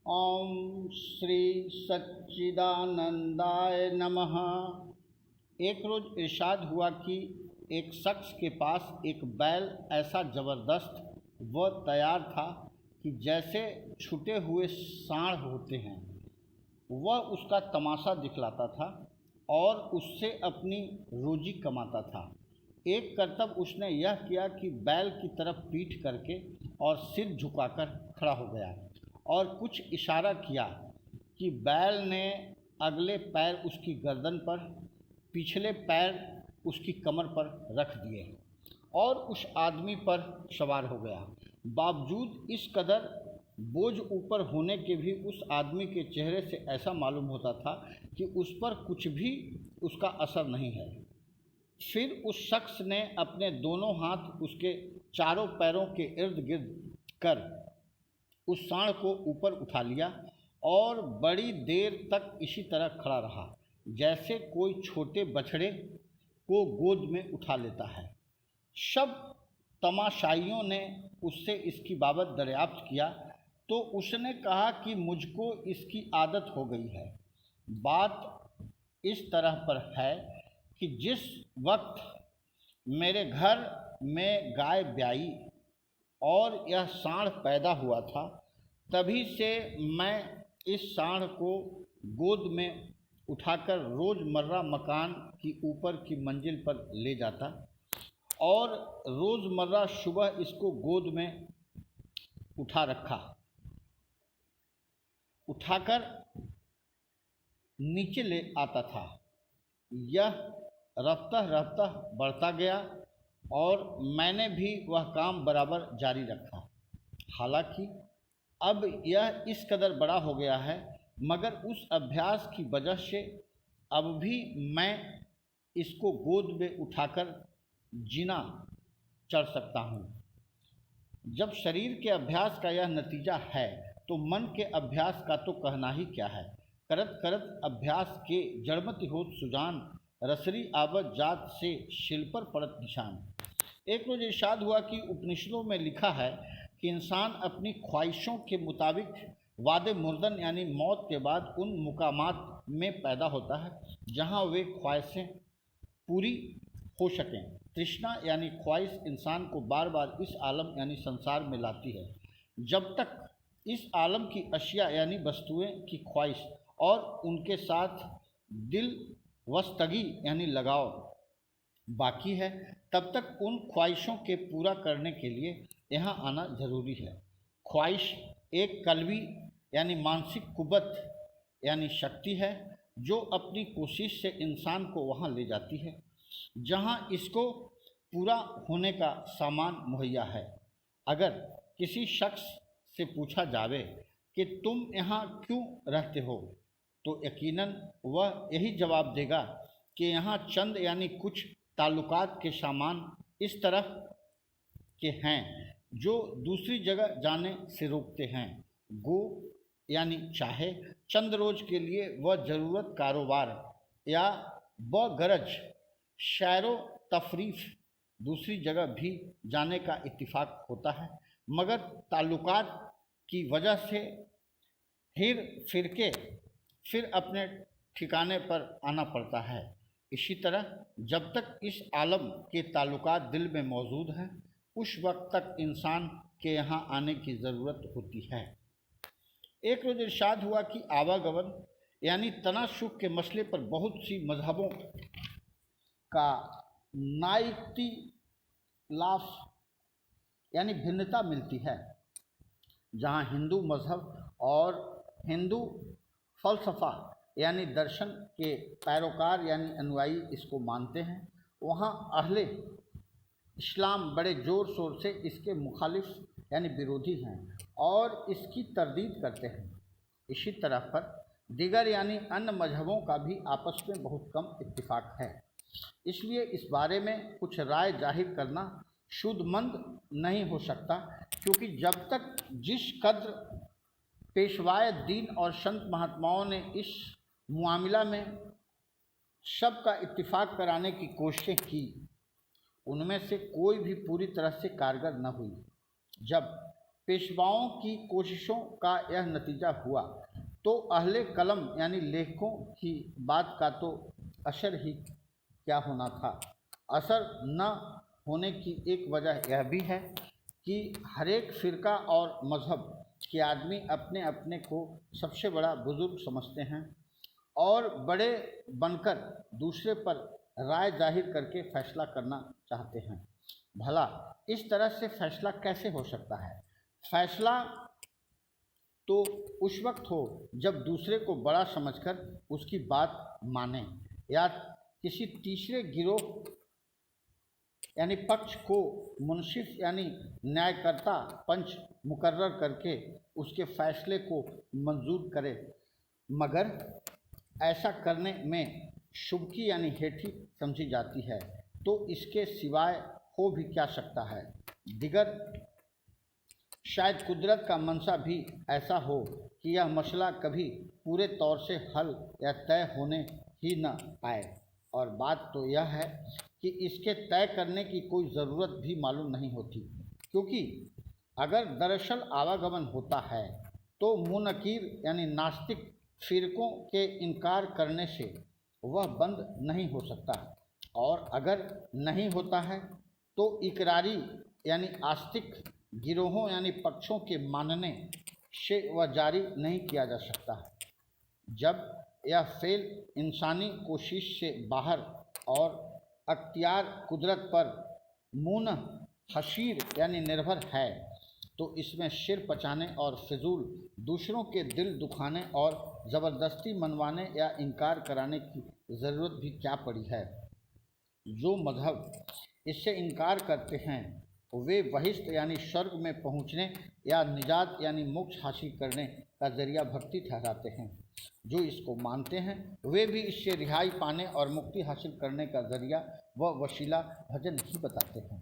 ओम श्री सच्चिदानंदाय नमः। एक रोज़ इरशाद हुआ कि एक शख्स के पास एक बैल ऐसा ज़बरदस्त व तैयार था कि जैसे छूटे हुए सांड होते हैं, वह उसका तमाशा दिखलाता था और उससे अपनी रोजी कमाता था। एक करतब उसने यह किया कि बैल की तरफ पीठ करके और सिर झुकाकर खड़ा हो गया और कुछ इशारा किया कि बैल ने अगले पैर उसकी गर्दन पर, पिछले पैर उसकी कमर पर रख दिए और उस आदमी पर सवार हो गया। बावजूद इस कदर बोझ ऊपर होने के भी उस आदमी के चेहरे से ऐसा मालूम होता था कि उस पर कुछ भी उसका असर नहीं है। फिर उस शख्स ने अपने दोनों हाथ उसके चारों पैरों के इर्द गिर्द कर उस सांड को ऊपर उठा लिया और बड़ी देर तक इसी तरह खड़ा रहा, जैसे कोई छोटे बछड़े को गोद में उठा लेता है। सब तमाशाइयों ने उससे इसकी बाबत दरियाफ्त किया तो उसने कहा कि मुझको इसकी आदत हो गई है। बात इस तरह पर है कि जिस वक्त मेरे घर में गाय ब्याई और यह सांड पैदा हुआ था, तभी से मैं इस सांड को गोद में उठाकर रोज़मर्रा मकान की ऊपर की मंजिल पर ले जाता और रोज़मर्रा सुबह इसको गोद में उठाकर नीचे ले आता था। यह रफ्ता रफ्ता बढ़ता गया और मैंने भी वह काम बराबर जारी रखा। हालांकि अब यह इस कदर बड़ा हो गया है, मगर उस अभ्यास की वजह से अब भी मैं इसको गोद में उठाकर जीना चढ़ सकता हूँ। जब शरीर के अभ्यास का यह नतीजा है तो मन के अभ्यास का तो कहना ही क्या है। करत करत अभ्यास के जड़मति होत सुजान, रसरी आवत जात से शिल पर पड़त निशान। एक रोज इरशाद हुआ कि उपनिषदों में लिखा है कि इंसान अपनी ख्वाहिशों के मुताबिक वादे मुर्दन यानी मौत के बाद उन मुकामात में पैदा होता है जहाँ वे ख्वाहिशें पूरी हो सकें। तृष्णा यानी ख्वाहिश इंसान को बार बार इस आलम यानी संसार में लाती है। जब तक इस आलम की अशिया यानी वस्तुएं की ख्वाहिश और उनके साथ दिल वस्तगी यानी लगाव बाकी है, तब तक उन ख्वाहिशों के पूरा करने के लिए यहाँ आना जरूरी है। ख्वाहिश एक कल्बी यानी मानसिक कुव्वत यानी शक्ति है जो अपनी कोशिश से इंसान को वहाँ ले जाती है जहाँ इसको पूरा होने का सामान मुहैया है। अगर किसी शख्स से पूछा जावे कि तुम यहाँ क्यों रहते हो, तो यकीनन वह यही जवाब देगा कि यहाँ चंद यानी कुछ ताल्लुकात के सामान इस तरह के हैं जो दूसरी जगह जाने से रोकते हैं। गो यानी चाहे चंद रोज के लिए वह ज़रूरत कारोबार या बगरज शैरो तफरीफ दूसरी जगह भी जाने का इत्तिफाक होता है, मगर ताल्लुकात की वजह से हिर फिर के फिर अपने ठिकाने पर आना पड़ता है। इसी तरह जब तक इस आलम के ताल्लुकात दिल में मौजूद हैं, उस वक्त तक इंसान के यहाँ आने की ज़रूरत होती है। एक रोज़ इरशाद हुआ कि आवागमन यानी तनासुख के मसले पर बहुत सी मजहबों का नाइख्तिलाफ यानी भिन्नता मिलती है। जहाँ हिंदू मजहब और हिंदू फ़लसफ़ा यानी दर्शन के पैरोकार यानी अनुयायी इसको मानते हैं, वहाँ अहले इस्लाम बड़े ज़ोर शोर से इसके मुखालिफ यानी विरोधी हैं और इसकी तरदीद करते हैं। इसी तरह पर दीगर यानी अन्य मजहबों का भी आपस में बहुत कम इत्तिफाक है। इसलिए इस बारे में कुछ राय जाहिर करना शुद्धमंद नहीं हो सकता, क्योंकि जब तक जिस कद्र पेशवाए दीन और संत महात्माओं ने इस मामला में सबका इत्तिफाक कराने की कोशिशें की, उनमें से कोई भी पूरी तरह से कारगर न हुई। जब पेशवाओं की कोशिशों का यह नतीजा हुआ तो अहले कलम यानी लेखकों की बात का तो असर ही क्या होना था। असर न होने की एक वजह यह भी है कि हरेक फ़िरका और मज़हब के आदमी अपने अपने को सबसे बड़ा बुज़ुर्ग समझते हैं और बड़े बनकर दूसरे पर राय जाहिर करके फैसला करना चाहते हैं। भला इस तरह से फैसला कैसे हो सकता है? फैसला तो उस वक्त हो जब दूसरे को बड़ा समझकर उसकी बात माने या किसी तीसरे गिरोह यानी पक्ष को मुंसिफ यानी न्यायकर्ता पंच मुकर्रर करके उसके फैसले को मंजूर करे। मगर ऐसा करने में शुबकी यानी हेठी समझी जाती है तो इसके सिवाय हो भी क्या सकता है। दिगर शायद कुदरत का मंशा भी ऐसा हो कि यह मसला कभी पूरे तौर से हल या तय होने ही न पाए। और बात तो यह है कि इसके तय करने की कोई ज़रूरत भी मालूम नहीं होती, क्योंकि अगर दरअसल आवागमन होता है तो मुनकीर यानी नास्तिक फ़िरक़ों के इनकार करने से वह बंद नहीं हो सकता, और अगर नहीं होता है तो इकरारी यानी आस्तिक गिरोहों यानी पक्षों के मानने से वह जारी नहीं किया जा सकता। जब यह फ़ेल इंसानी कोशिश से बाहर और अख्तियार कुदरत पर मुन हशीर यानी निर्भर है तो इसमें सिर पचाने और फिजूल दूसरों के दिल दुखाने और ज़बरदस्ती मनवाने या इनकार कराने की ज़रूरत भी क्या पड़ी है। जो मज़हब इससे इनकार करते हैं वे बहिश्त यानी स्वर्ग में पहुँचने या निजात यानी मोक्ष हासिल करने का ज़रिया भक्ति ठहराते हैं। जो इसको मानते हैं वे भी इससे रिहाई पाने और मुक्ति हासिल करने का ज़रिया व वसीला भजन ही बताते हैं।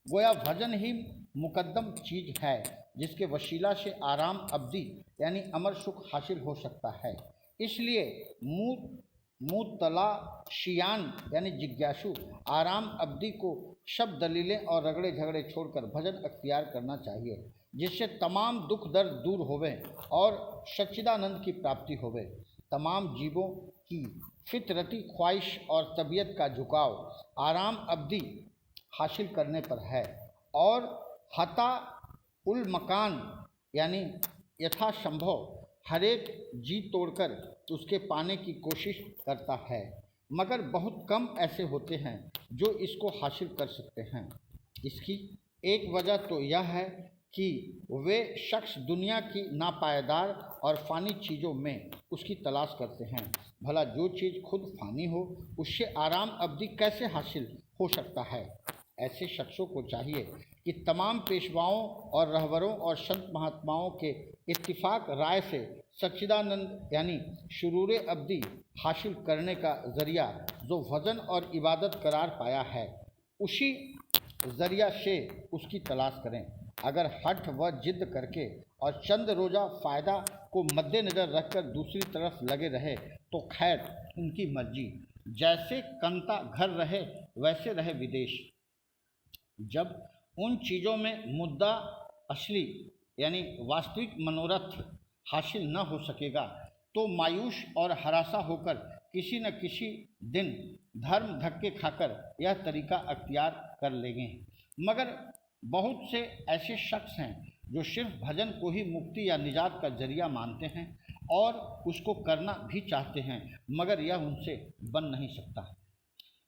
गोया भजन ही मुकद्दम चीज़ है जिसके वसीला से आराम अब्दी यानी अमर सुख हासिल हो सकता है। इसलिए मुतलाशियान यानी जिज्ञासु आराम अब्दी को सब दलीलें और रगड़े झगड़े छोड़कर भजन अख्तियार करना चाहिए, जिससे तमाम दुख दर्द दूर होवे और सच्चिदानंद की प्राप्ति होवे। तमाम जीवों की फितरती ख्वाहिश और तबीयत का झुकाव आराम अब्दी हासिल करने पर है और हता उल मकान यानी यथासंभव हरेक जी तोड़कर उसके पाने की कोशिश करता है, मगर बहुत कम ऐसे होते हैं जो इसको हासिल कर सकते हैं। इसकी एक वजह तो यह है कि वे शख्स दुनिया की नापायदार और फ़ानी चीज़ों में उसकी तलाश करते हैं। भला जो चीज़ खुद फ़ानी हो उससे आराम अब्दी कैसे हासिल हो सकता है। ऐसे शख्सों को चाहिए कि तमाम पेशवाओं और रहबरों और संत महात्माओं के इत्तिफाक राय से सच्चिदानंद यानी शुरूर अब्दी हासिल करने का ज़रिया जो भजन और इबादत करार पाया है उसी ज़रिया से उसकी तलाश करें। अगर हठ व जिद करके और चंद रोज़ा फ़ायदा को मद्देनज़र रखकर दूसरी तरफ लगे रहे तो खैर उनकी मर्जी, जैसे कंता घर रहे वैसे रहे विदेश। जब उन चीज़ों में मुद्दा असली यानी वास्तविक मनोरथ हासिल न हो सकेगा तो मायूस और हरासा होकर किसी न किसी दिन धर्म धक्के खाकर यह तरीका अख्तियार कर लेंगे। मगर बहुत से ऐसे शख्स हैं जो सिर्फ भजन को ही मुक्ति या निजात का जरिया मानते हैं और उसको करना भी चाहते हैं, मगर यह उनसे बन नहीं सकता।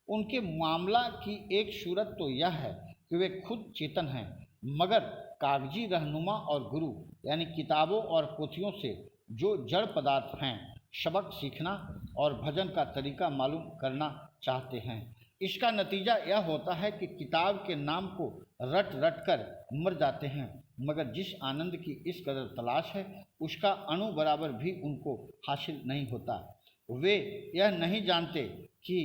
उनके मामला की एक सूरत तो यह है कि वे खुद चेतन हैं, मगर कागजी रहनुमा और गुरु यानी किताबों और पोथियों से जो जड़ पदार्थ हैं सबक सीखना और भजन का तरीका मालूम करना चाहते हैं। इसका नतीजा यह होता है कि किताब के नाम को रट रट कर मर जाते हैं, मगर जिस आनंद की इस कदर तलाश है उसका अणु बराबर भी उनको हासिल नहीं होता। वे यह नहीं जानते कि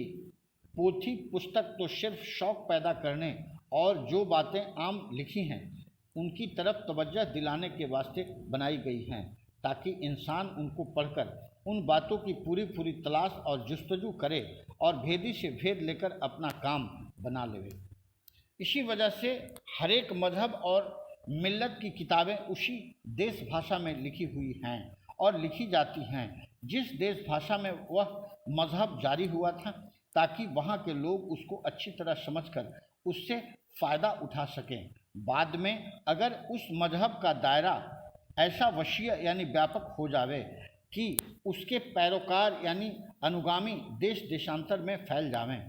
पोथी पुस्तक तो सिर्फ शौक़ पैदा करने और जो बातें आम लिखी हैं उनकी तरफ तवज्जो दिलाने के वास्ते बनाई गई हैं, ताकि इंसान उनको पढ़कर उन बातों की पूरी पूरी तलाश और जुस्तजू करे और भेदी से भेद लेकर अपना काम बना ले। इसी वजह से हरेक मजहब और मिल्लत की किताबें उसी देश भाषा में लिखी हुई हैं और लिखी जाती हैं जिस देश भाषा में वह मज़हब जारी हुआ था, ताकि वहाँ के लोग उसको अच्छी तरह समझकर उससे फ़ायदा उठा सकें। बाद में अगर उस मज़हब का दायरा ऐसा वसीय यानी व्यापक हो जावे कि उसके पैरोकार यानी अनुगामी देश देशांतर में फैल जावें,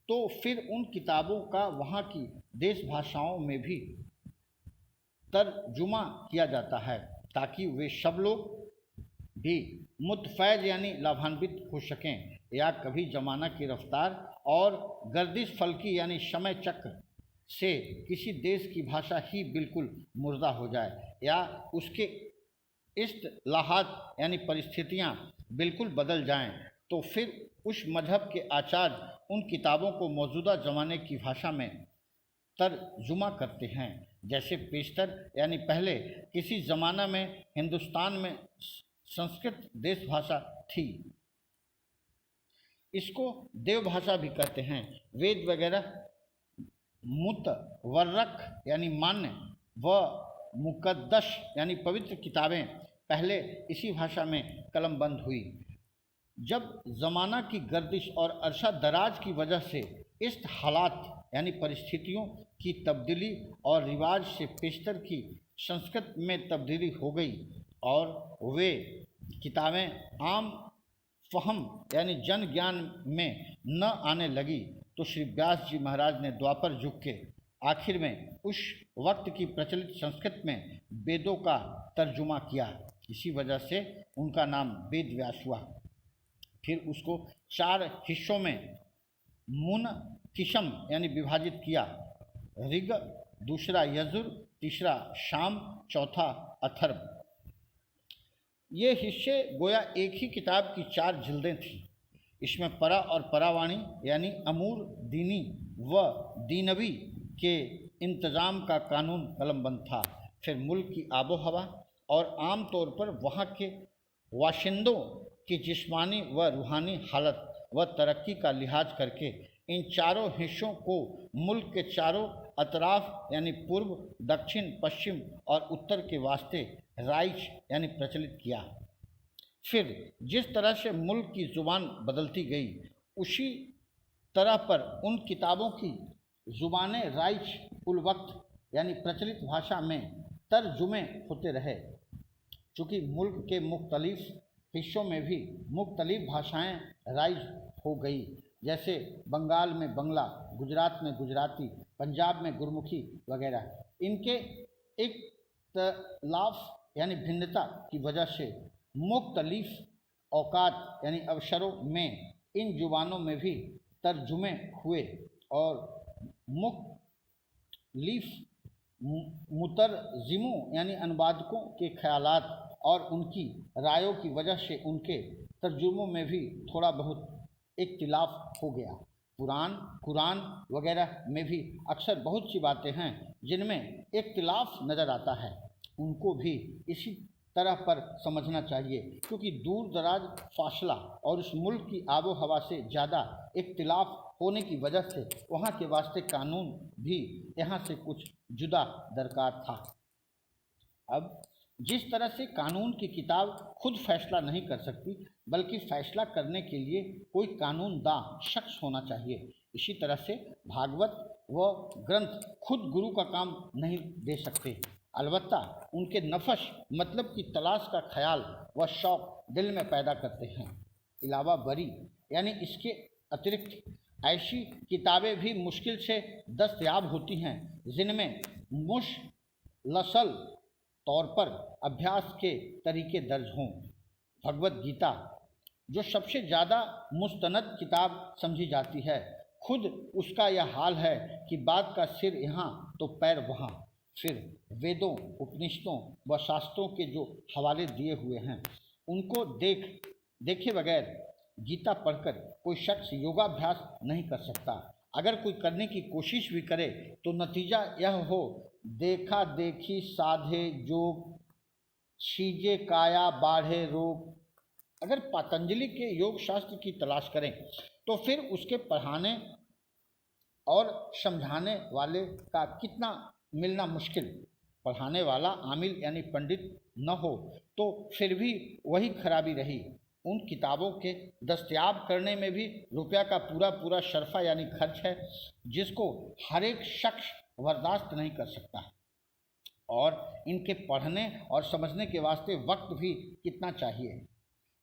तो फिर उन किताबों का वहाँ की देश भाषाओं में भी तर्जुमा किया जाता है, ताकि वे सब लोग भी मुतफैज यानी लाभान्वित हो सकें, या कभी ज़माना की रफ्तार और गर्दिश फलकी यानी समय चक्र से किसी देश की भाषा ही बिल्कुल मुर्दा हो जाए, या उसके इस्तिलाहात यानी परिस्थितियाँ बिल्कुल बदल जाएं, तो फिर उस मजहब के आचार्य उन किताबों को मौजूदा ज़माने की भाषा में तर्जुमा करते हैं। जैसे पेशतर यानी पहले किसी ज़माना में हिंदुस्तान में संस्कृत देश भाषा थी, इसको देव भाषा भी कहते हैं। वेद वगैरह मुतवर्रक यानी मान्य व मुकद्दस यानी पवित्र किताबें पहले इसी भाषा में कलमबंद हुई। जब ज़माना की गर्दिश और अरसा दराज की वजह से इस हालात यानी परिस्थितियों की तब्दीली और रिवाज से पेशतर की संस्कृत में तब्दीली हो गई और वे किताबें आम फहम यानी जन ज्ञान में न आने लगी, तो श्री व्यास जी महाराज ने द्वापर युग के आखिर में उस वक्त की प्रचलित संस्कृत में वेदों का तर्जुमा किया। इसी वजह से उनका नाम वेद व्यास हुआ। फिर उसको 4 हिस्सों में मुनकिशम यानी विभाजित किया। ऋग, दूसरा यजुर, तीसरा शाम, चौथा अथर्व। ये हिस्से गोया एक ही किताब की 4 जिल्दें थीं। इसमें परा और परावाणी यानी अमूर, दीनी व दीनवी के इंतज़ाम का कानून कलमबंद था। फिर मुल्क की आबो हवा और आम तौर पर वहाँ के वाशिंदों की जिस्मानी व रूहानी हालत व तरक्की का लिहाज करके इन चारों हिस्सों को मुल्क के चारों अतराफ यानी पूर्व, दक्षिण, पश्चिम और उत्तर के वास्ते राइज यानी प्रचलित किया। फिर जिस तरह से मुल्क की ज़ुबान बदलती गई, उसी तरह पर उन किताबों की ज़ुबानें राइज उल वक्त यानी प्रचलित भाषा में तर्जुमे होते रहे। चूँकि मुल्क के मुख्तलिफ हिस्सों में भी मुख्तलिफ भाषाएं राइज हो गई, जैसे बंगाल में बंगला, गुजरात में गुजराती, पंजाब में गुरमुखी वगैरह। इनके इख्तलाफ यानी भिन्नता की वजह से मुख्तलिफ औकात यानी अवसरों में इन जुबानों में भी तर्जुमे हुए और मुख्तलिफ मुतरजिमों यानी अनुवादकों के ख्यालात और उनकी रायों की वजह से उनके तर्जुमों में भी थोड़ा बहुत इख्तिलाफ हो गया। कुरान वगैरह में भी अक्सर बहुत सी बातें हैं जिनमें इख्तिलाफ नज़र आता है, उनको भी इसी तरह पर समझना चाहिए, क्योंकि दूर दराज फासला और उस मुल्क की आबो हवा से ज़्यादा इख्तिलाफ होने की वजह से वहाँ के वास्ते कानून भी यहाँ से कुछ जुदा दरकार था। अब जिस तरह से कानून की किताब खुद फैसला नहीं कर सकती, बल्कि फैसला करने के लिए कोई कानूनदा शख्स होना चाहिए, इसी तरह से भागवत व ग्रंथ खुद गुरु का काम नहीं दे सकते। अलबत्ता उनके नफस मतलब की तलाश का ख्याल व शौक़ दिल में पैदा करते हैं। इलावा बरी यानी इसके अतिरिक्त ऐसी किताबें भी मुश्किल से दस्तयाब होती हैं जिनमें मुसलसल तौर पर अभ्यास के तरीके दर्ज हों। भगवत गीता जो सबसे ज़्यादा मुस्तनद किताब समझी जाती है, खुद उसका यह हाल है कि बात का सिर यहाँ तो पैर वहाँ। फिर वेदों, उपनिषदों व शास्त्रों के जो हवाले दिए हुए हैं, उनको देखे बगैर गीता पढ़कर कोई शख्स योगाभ्यास नहीं कर सकता। अगर कोई करने की कोशिश भी करे तो नतीजा यह हो, देखा देखी साधे जोग, सीजे काया बाढ़े रोग। अगर पतंजलि के योग शास्त्र की तलाश करें तो फिर उसके पढ़ाने और समझाने वाले का कितना मिलना मुश्किल। पढ़ाने वाला आमिल यानी पंडित न हो तो फिर भी वही खराबी रही। उन किताबों के दस्तयाब करने में भी रुपया का पूरा पूरा शर्फा यानी खर्च है, जिसको हर एक शख्स बर्दाश्त नहीं कर सकता। और इनके पढ़ने और समझने के वास्ते वक्त भी कितना चाहिए।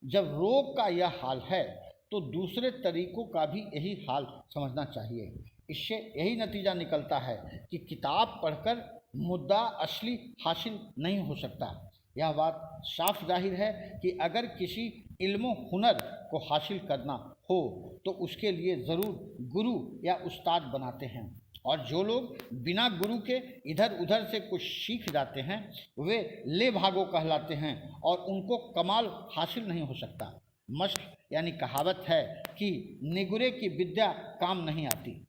जब रोग का यह हाल है तो दूसरे तरीकों का भी यही हाल समझना चाहिए। इससे यही नतीजा निकलता है कि किताब पढ़कर मुद्दा असली हासिल नहीं हो सकता। यह बात साफ जाहिर है कि अगर किसी इल्म हुनर को हासिल करना हो तो उसके लिए ज़रूर गुरु या उस्ताद बनाते हैं, और जो लोग बिना गुरु के इधर उधर से कुछ सीख जाते हैं वे ले भागो कहलाते हैं और उनको कमाल हासिल नहीं हो सकता। मश्क यानी कहावत है कि निगुरे की विद्या काम नहीं आती।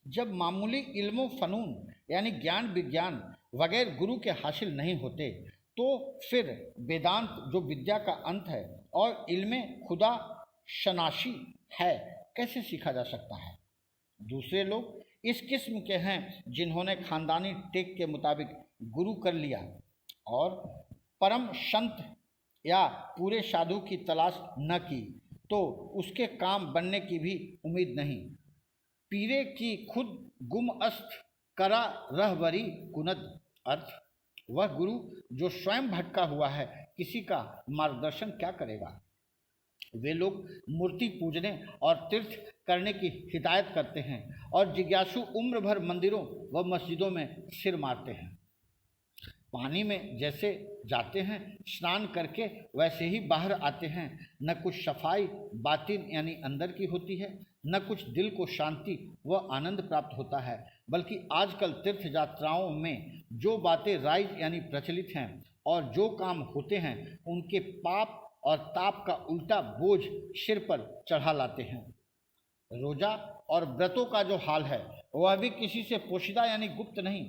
जब मामूली इल्म फ़नून यानी ज्ञान विज्ञान वगैरह गुरु के हासिल नहीं होते तो फिर वेदांत जो विद्या का अंत है और इल्म खुदा शनाशी है कैसे सीखा जा सकता है। दूसरे लोग इस किस्म के हैं जिन्होंने खानदानी टेक के मुताबिक गुरु कर लिया और परम संत या पूरे साधु की तलाश न की तो उसके काम बनने की भी उम्मीद नहीं। पीरे की खुद गुम अस्त करा रहबरी कुनद, अर्थ वह गुरु जो स्वयं भटका हुआ है किसी का मार्गदर्शन क्या करेगा। वे लोग मूर्ति पूजने और तीर्थ करने की हिदायत करते हैं और जिज्ञासु उम्र भर मंदिरों व मस्जिदों में सिर मारते हैं। पानी में जैसे जाते हैं स्नान करके वैसे ही बाहर आते हैं। न कुछ सफाई बातिन यानी अंदर की होती है, न कुछ दिल को शांति व आनंद प्राप्त होता है, बल्कि आजकल तीर्थ यात्राओं में जो बातें राइज यानी प्रचलित हैं और जो काम होते हैं उनके पाप और ताप का उल्टा बोझ सिर पर चढ़ा लाते हैं। रोजा और व्रतों का जो हाल है वह भी किसी से पोशीदा यानी गुप्त नहीं।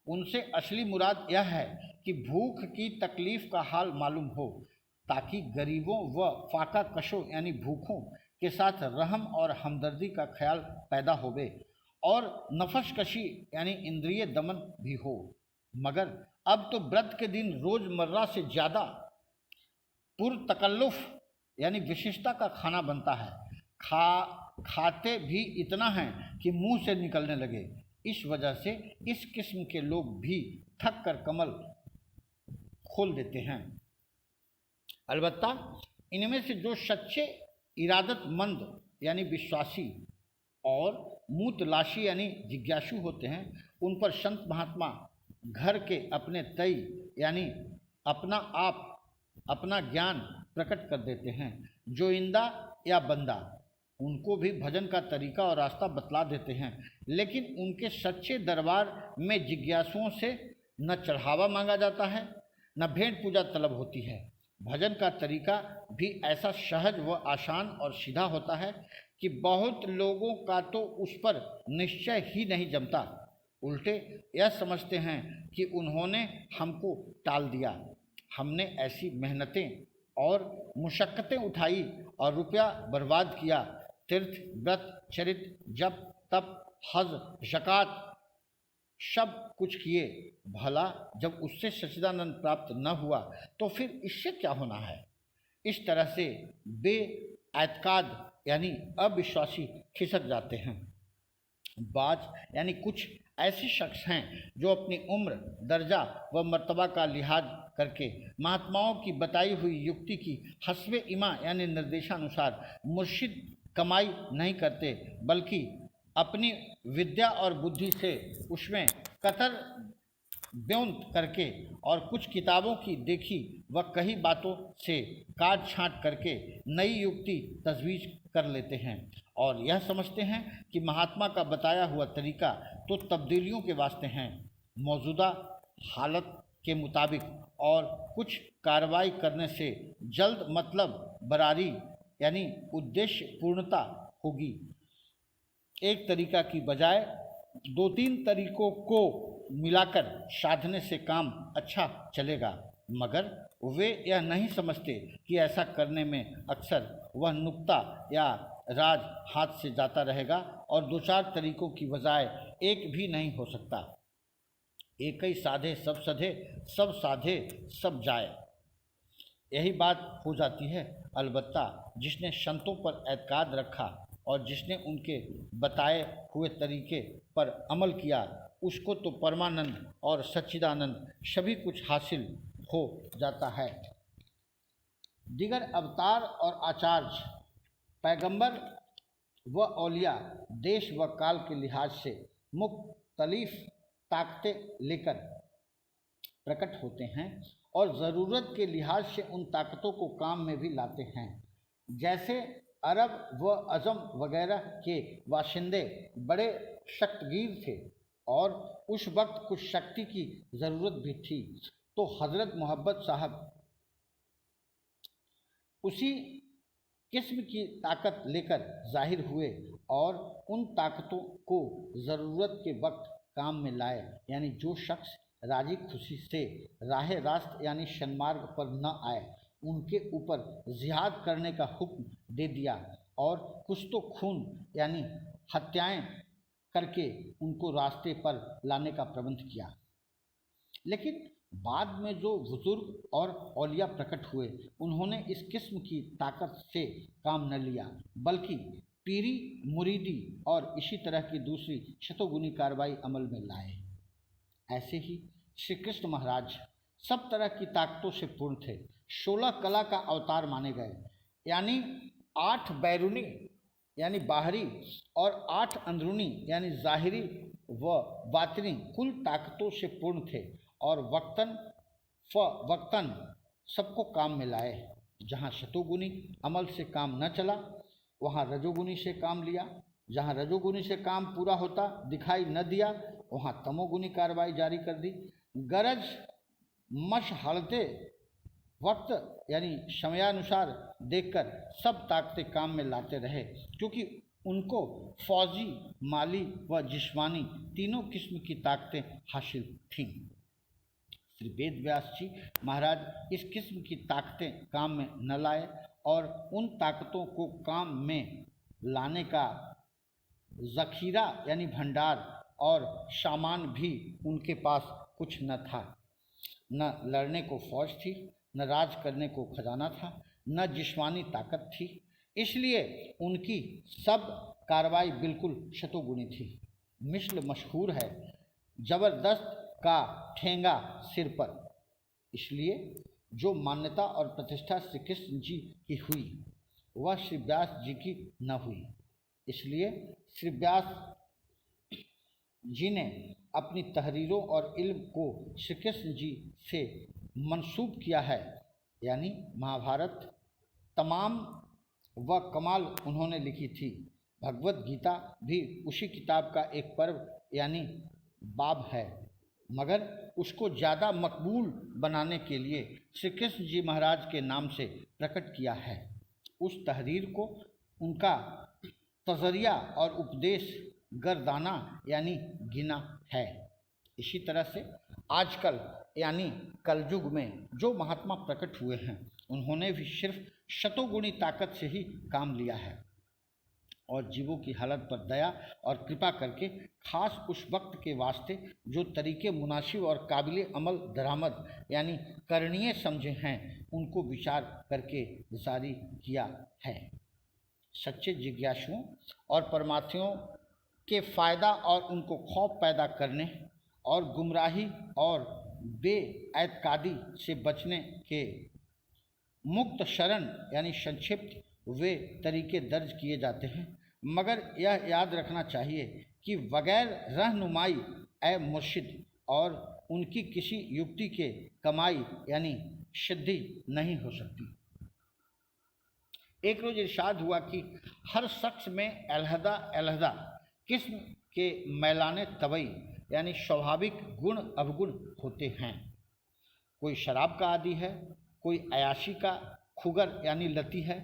उनसे असली मुराद यह है कि भूख की तकलीफ़ का हाल मालूम हो ताकि गरीबों व फाका कशों यानी भूखों के साथ रहम और हमदर्दी का ख्याल पैदा होवे और नफस कशी यानी इंद्रिय दमन भी हो। मगर अब तो व्रत के दिन रोज़मर्रा से ज़्यादा पुरतकल्लुफ़ यानी विशिष्टता का खाना बनता है। खाते भी इतना हैं कि मुंह से निकलने लगे। इस वजह से इस किस्म के लोग भी थक कर कमल खोल देते हैं। अलबत्ता इनमें से जो सच्चे इरादतमंद यानी विश्वासी और मूतलाशी यानी जिज्ञासु होते हैं उन पर संत महात्मा घर के अपने तय यानी अपना आप अपना ज्ञान प्रकट कर देते हैं। जो इंदा या बंदा उनको भी भजन का तरीका और रास्ता बतला देते हैं, लेकिन उनके सच्चे दरबार में जिज्ञासुओं से न चढ़ावा मांगा जाता है न भेंट पूजा तलब होती है। भजन का तरीका भी ऐसा सहज व आसान और सीधा होता है कि बहुत लोगों का तो उस पर निश्चय ही नहीं जमता। उल्टे यह समझते हैं कि उन्होंने हमको टाल दिया। हमने ऐसी मेहनतें और मुशक्क़तें उठाई और रुपया बर्बाद किया, तीर्थ व्रत चरित जप तप हज ज़कात सब कुछ किए, भला जब उससे सच्चिदानंद प्राप्त न हुआ तो फिर इससे क्या होना है। इस तरह से बेएतकाद यानी अविश्वासी खिसक जाते हैं। बाज यानी कुछ ऐसे शख्स हैं जो अपनी उम्र दर्जा व मर्तबा का लिहाज करके महात्माओं की बताई हुई युक्ति की हस्बे इमा यानी निर्देशानुसार मुर्शिद कमाई नहीं करते, बल्कि अपनी विद्या और बुद्धि से उसमें कतर ब्योंत करके और कुछ किताबों की देखी व कही बातों से काट छांट करके नई युक्ति तजवीज़ कर लेते हैं और यह समझते हैं कि महात्मा का बताया हुआ तरीका तो तब्दीलियों के वास्ते हैं, मौजूदा हालत के मुताबिक और कुछ कार्रवाई करने से जल्द मतलब बरारी यानी उद्देश्य पूर्णता होगी। एक तरीका की बजाय दो तीन तरीकों को मिलाकर साधने से काम अच्छा चलेगा, मगर वे यह नहीं समझते कि ऐसा करने में अक्सर वह नुक्ता या राज हाथ से जाता रहेगा और दो चार तरीकों की बजाय एक भी नहीं हो सकता। एक ही साधे सब सधे, सब साधे सब जाए। यही बात हो जाती है। अलबत्ता जिसने संतों पर एतकाद रखा और जिसने उनके बताए हुए तरीके पर अमल किया, उसको तो परमानंद और सच्चिदानंद सभी कुछ हासिल हो जाता है। दिगर अवतार और आचार्य, पैगंबर व औलिया देश व काल के लिहाज से मुख्तलिफ ताकतें लेकर प्रकट होते हैं और ज़रूरत के लिहाज से उन ताकतों को काम में भी लाते हैं। जैसे अरब व अजम वगैरह के बाशिंदे बड़े शक्तगीर थे और उस वक्त कुछ शक्ति की ज़रूरत भी थी, तो हज़रत मोहब्बत साहब उसी किस्म की ताकत लेकर जाहिर हुए और उन ताकतों को ज़रूरत के वक्त काम में लाए। यानी जो शख्स राजी खुशी से राह रास्त यानी सन्मार्ग पर न आए, उनके ऊपर जिहाद करने का हुक्म दे दिया और कुछ तो खून यानी हत्याएं करके उनको रास्ते पर लाने का प्रबंध किया। लेकिन बाद में जो बुजुर्ग और औलिया प्रकट हुए, उन्होंने इस किस्म की ताकत से काम न लिया, बल्कि पीरी मुरीदी और इसी तरह की दूसरी शतोगुनी कार्रवाई अमल में लाए। ऐसे ही श्री कृष्ण महाराज सब तरह की ताकतों से पूर्ण थे। 16 कला का अवतार माने गए, यानी 8 बैरूनी यानी बाहरी और 8 अंदरूनी यानी ज़ाहिरी व बातिनी कुल ताकतों से पूर्ण थे और वक्तन सबको काम में लाए। जहाँ शतोगुनी अमल से काम न चला, वहाँ रजोगुनी से काम लिया। जहाँ रजोगुनी से काम पूरा होता दिखाई न दिया, वहाँ तमोगुनी कार्रवाई जारी कर दी। गरज मशहलते वक्त यानी समयानुसार देखकर सब ताकतें काम में लाते रहे, क्योंकि उनको फौजी, माली व जिस्मानी तीनों किस्म की ताकतें हासिल थीं। श्री वेद व्यास जी महाराज इस किस्म की ताकतें काम में न लाए और उन ताकतों को काम में लाने का ज़खीरा यानी भंडार और सामान भी उनके पास कुछ न था। न लड़ने को फौज थी, न राज करने को खजाना था, न जिस्मानी ताकत थी। इसलिए उनकी सब कार्रवाई बिल्कुल शतोगुनी थी। मिस्ल मशहूर है, ज़बरदस्त का ठेंगा सिर पर। इसलिए जो मान्यता और प्रतिष्ठा श्री कृष्ण जी की हुई, वह श्री व्यास जी की न हुई। इसलिए श्री व्यास जी ने अपनी तहरीरों और इल्म को श्री कृष्ण जी से मंसूब किया है। यानी महाभारत तमाम व कमाल उन्होंने लिखी थी। भगवत गीता भी उसी किताब का एक पर्व यानी बाब है, मगर उसको ज़्यादा मकबूल बनाने के लिए श्री कृष्ण जी महाराज के नाम से प्रकट किया है। उस तहरीर को उनका तज़रिया और उपदेश गर्दाना यानी गिना है। इसी तरह से आजकल यानी कलयुग में जो महात्मा प्रकट हुए हैं, उन्होंने भी सिर्फ शतोगुणी ताकत से ही काम लिया है और जीवों की हालत पर दया और कृपा करके खास उस वक्त के वास्ते जो तरीके मुनासिब और काबिल अमल दरामद यानी करणीय समझे हैं, उनको विचार करके जारी किया है। सच्चे जिज्ञासुओं और परमार्थियों के फ़ायदा और उनको खौफ पैदा करने और गुमराही और बेएतकादी से बचने के मुक्त शरण यानी संक्षिप्त वे तरीके दर्ज किए जाते हैं, मगर यह याद रखना चाहिए कि बगैर रहनुमाई ए मुर्शिद और उनकी किसी युक्ति के कमाई यानी सिद्धि नहीं हो सकती। एक रोज़ इरशाद हुआ कि हर शख्स में अलहदा अलहदा किस्म के मैलाने तबई यानी स्वाभाविक गुण अवगुण होते हैं। कोई शराब का आदी है, कोई अयाशी का खुगर यानी लती है,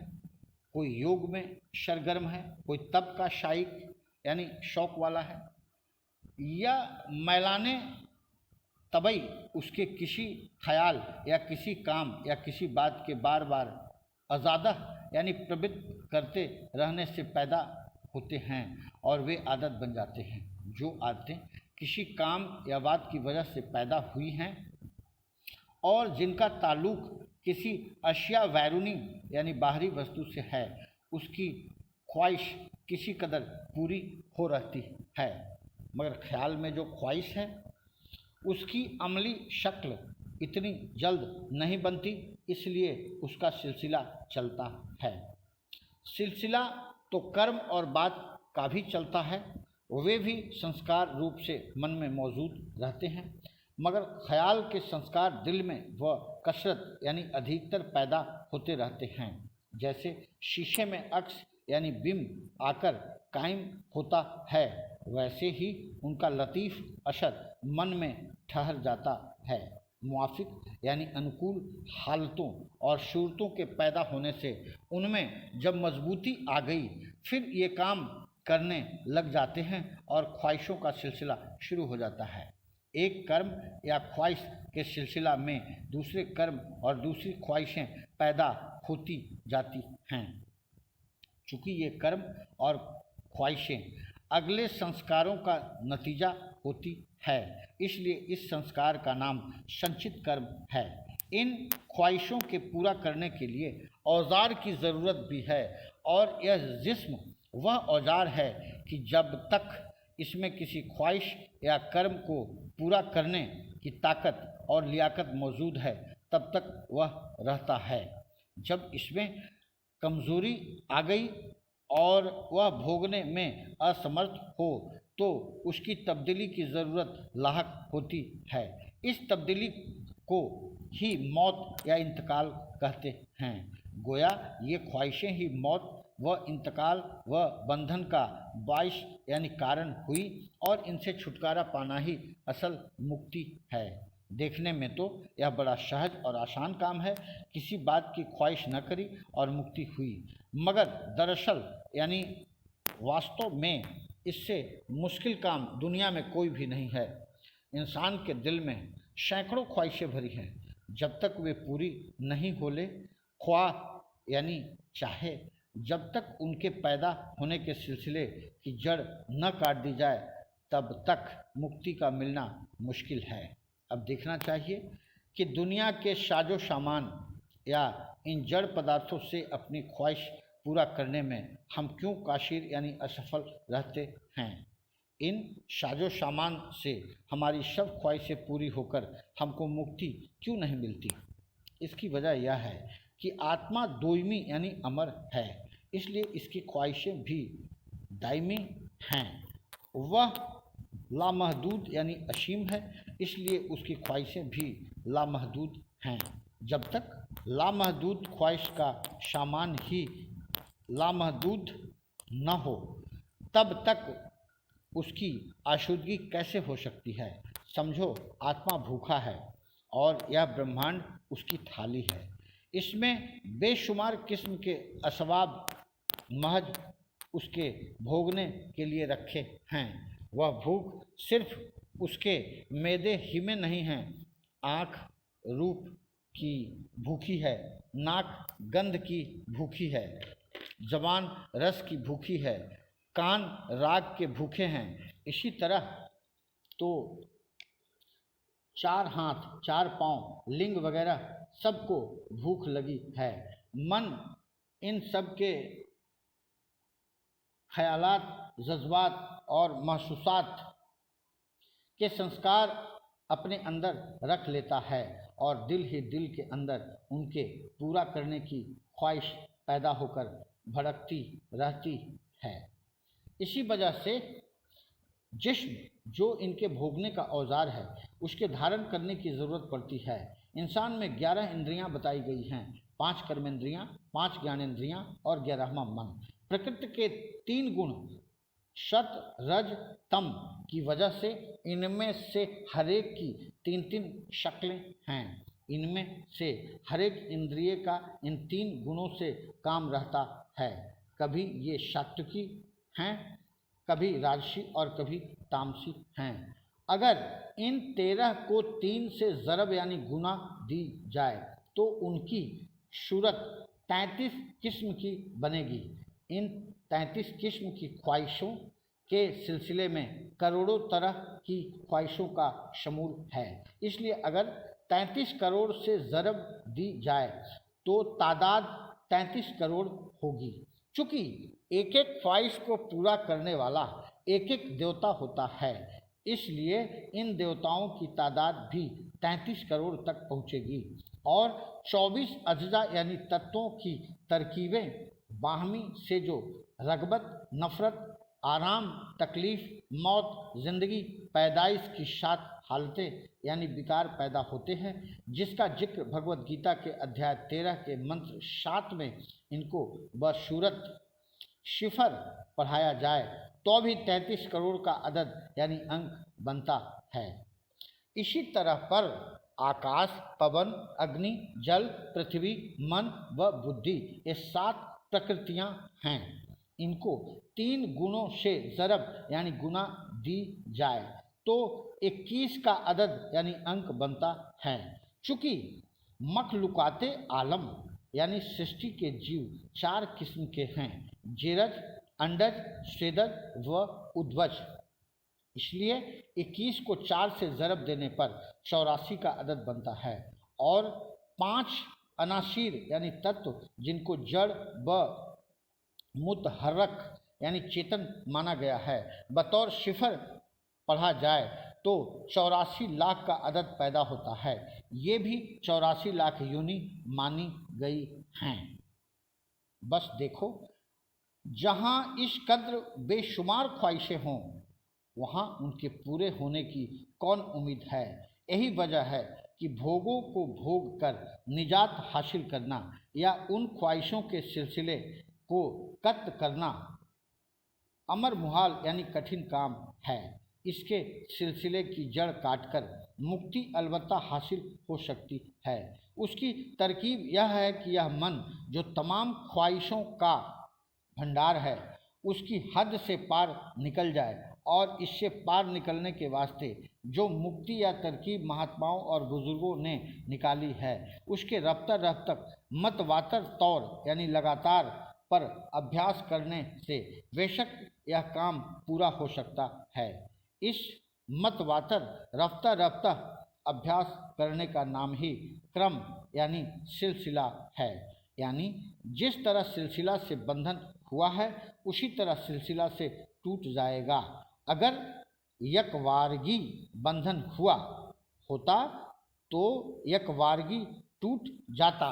कोई योग में सरगर्म है, कोई तब का शाइक यानी शौक वाला है। या मैलाने तबई उसके किसी ख्याल या किसी काम या किसी बात के बार बार आज़ादा यानी प्रवृत्त करते रहने से पैदा होते हैं और वे आदत बन जाते हैं। जो आदतें किसी काम या बात की वजह से पैदा हुई हैं और जिनका ताल्लुक किसी अशिया बैरूनी यानी बाहरी वस्तु से है, उसकी ख्वाहिश किसी कदर पूरी हो रहती है, मगर ख्याल में जो ख्वाहिश है उसकी अमली शक्ल इतनी जल्द नहीं बनती, इसलिए उसका सिलसिला चलता है। सिलसिला तो कर्म और बात का भी चलता है, वे भी संस्कार रूप से मन में मौजूद रहते हैं, मगर ख्याल के संस्कार दिल में व कसरत यानी अधिकतर पैदा होते रहते हैं। जैसे शीशे में अक्स यानी बिंब आकर कायम होता है, वैसे ही उनका लतीफ़ असर मन में ठहर जाता है। मुआफिक यानी अनुकूल हालतों और सूरतों के पैदा होने से उनमें जब मजबूती आ गई, फिर ये काम करने लग जाते हैं और ख्वाहिशों का सिलसिला शुरू हो जाता है। एक कर्म या ख्वाहिश के सिलसिला में दूसरे कर्म और दूसरी ख्वाहिशें पैदा होती जाती हैं। चूँकि ये कर्म और ख्वाहिशें अगले संस्कारों का नतीजा होती है, इसलिए इस संस्कार का नाम संचित कर्म है। इन ख्वाहिशों के पूरा करने के लिए औजार की ज़रूरत भी है, और यह जिस्म वह औजार है कि जब तक इसमें किसी ख्वाहिश या कर्म को पूरा करने की ताकत और लियाकत मौजूद है, तब तक वह रहता है। जब इसमें कमज़ोरी आ गई और वह भोगने में असमर्थ हो, तो उसकी तब्दीली की ज़रूरत लाहक होती है। इस तब्दीली को ही मौत या इंतकाल कहते हैं। गोया ये ख्वाहिशें ही मौत व इंतकाल व बंधन का बाइस यानी कारण हुई, और इनसे छुटकारा पाना ही असल मुक्ति है। देखने में तो यह बड़ा सहज और आसान काम है, किसी बात की ख्वाहिश न करी और मुक्ति हुई, मगर दरअसल यानी वास्तव में इससे मुश्किल काम दुनिया में कोई भी नहीं है। इंसान के दिल में सैकड़ों ख्वाहिशें भरी हैं, जब तक वे पूरी नहीं हो ले, ख्वाह यानी चाहे, जब तक उनके पैदा होने के सिलसिले की जड़ न काट दी जाए, तब तक मुक्ति का मिलना मुश्किल है। अब देखना चाहिए कि दुनिया के साजो सामान या इन जड़ पदार्थों से अपनी ख्वाहिश पूरा करने में हम क्यों काशिर यानी असफल रहते हैं। इन साजो सामान से हमारी सब ख्वाहिशें पूरी होकर हमको मुक्ति क्यों नहीं मिलती। इसकी वजह यह है कि आत्मा दोयमी यानी अमर है, इसलिए इसकी ख्वाहिशें भी दायमी हैं। वह लामहदूद यानी असीम है, इसलिए उसकी ख्वाहिशें भी लामहदूद हैं। जब तक लामहदूद ख्वाहिश का सामान ही लामहदूद न हो, तब तक उसकी आशुदगी कैसे हो सकती है। समझो, आत्मा भूखा है और यह ब्रह्मांड उसकी थाली है। इसमें बेशुमार किस्म के असबाब महज उसके भोगने के लिए रखे हैं। वह भूख सिर्फ उसके मैदे ही में नहीं है। आँख रूप की भूखी है, नाक गंध की भूखी है, ज़बान रस की भूखी है, कान राग के भूखे हैं। इसी तरह तो चार हाथ, चार पाँव, लिंग वगैरह सबको भूख लगी है। मन इन सब के ख्यालात, जज्बात और महसूसात के संस्कार अपने अंदर रख लेता है, और दिल ही दिल के अंदर उनके पूरा करने की ख्वाहिश पैदा होकर भड़कती रहती है। इसी वजह से जिस्म जो इनके भोगने का औजार है, उसके धारण करने की ज़रूरत पड़ती है। इंसान में 11 इंद्रियां बताई गई हैं, 5 कर्मेंद्रियां, 5 ज्ञानेंद्रियां और 11वां मन। प्रकृति के 3 गुण सत रज तम की वजह से इनमें से हरेक की 3-3 शक्लें हैं। इनमें से हरेक इंद्रिय का इन 3 गुणों से काम रहता है। कभी ये सात्विकी हैं, कभी राजसी और कभी तामसी हैं। अगर इन 13 को 3 से ज़रब यानी गुना दी जाए, तो उनकी सूरत 33 किस्म की बनेगी। इन 33 किस्म की ख्वाहिशों के सिलसिले में करोड़ों तरह की ख्वाहिशों का शमूल है। इसलिए अगर 33 करोड़ से ज़रब दी जाए तो तादाद 33 करोड़ होगी। चूँकि एक एक ख्वाहिश को पूरा करने वाला एक एक देवता होता है, इसलिए इन देवताओं की तादाद भी 33 करोड़ तक पहुँचेगी और 24 अज्जा यानी तत्वों की तरकीबें बाहमी से जो रगबत, नफ़रत, आराम, तकलीफ़, मौत, ज़िंदगी, पैदाइश की 7 हालतें यानी विकार पैदा होते हैं, जिसका जिक्र भगवत गीता के अध्याय 13 के मंत्र 7 में इनको बसूरत शिफर पढ़ाया जाए तो भी 33 करोड़ का अदद यानी अंक बनता है। इसी तरह पर आकाश, पवन, अग्नि, जल, पृथ्वी, मन व बुद्धि ये 7 प्रकृतियां हैं। इनको 3 गुणों से ज़रब यानी गुना दी जाए तो 21 का अदद यानी अंक बनता है। चूँकि मखलूकाते आलम यानी सृष्टि के जीव 4 किस्म के हैं, जेरज, अंडज, स्वेदज व उद्वज। इसलिए 21 को 4 से ज़रब देने पर 84 का अदद बनता है और 5 अनासीर यानी तत्व जिनको जड़ व मुतहर्रक यानी चेतन माना गया है बतौर शिफर पढ़ा जाए तो 84 लाख का अदद पैदा होता है। ये भी 84 लाख योनि मानी गई हैं। बस देखो, जहाँ इस कद्र बेशुमार ख्वाहिशें हों वहाँ उनके पूरे होने की कौन उम्मीद है। यही वजह है कि भोगों को भोग कर निजात हासिल करना या उन ख्वाहिशों के सिलसिले को कत्ल करना अमर मुहाल यानी कठिन काम है। इसके सिलसिले की जड़ काटकर मुक्ति अलबत्ता हासिल हो सकती है। उसकी तरकीब यह है कि यह मन जो तमाम ख्वाहिशों का भंडार है उसकी हद से पार निकल जाए और इससे पार निकलने के वास्ते जो मुक्ति या तरकीब महात्माओं और बुजुर्गों ने निकाली है उसके रफ्ता रफ्तक मतवातर तौर यानी लगातार पर अभ्यास करने से बेशक यह काम पूरा हो सकता है। इस मतवातर रफ्ता रफ्ता अभ्यास करने का नाम ही क्रम यानी सिलसिला है। यानी जिस तरह सिलसिला से बंधन हुआ है उसी तरह सिलसिला से टूट जाएगा। अगर यकवारगी बंधन हुआ होता तो यकवारगी टूट जाता।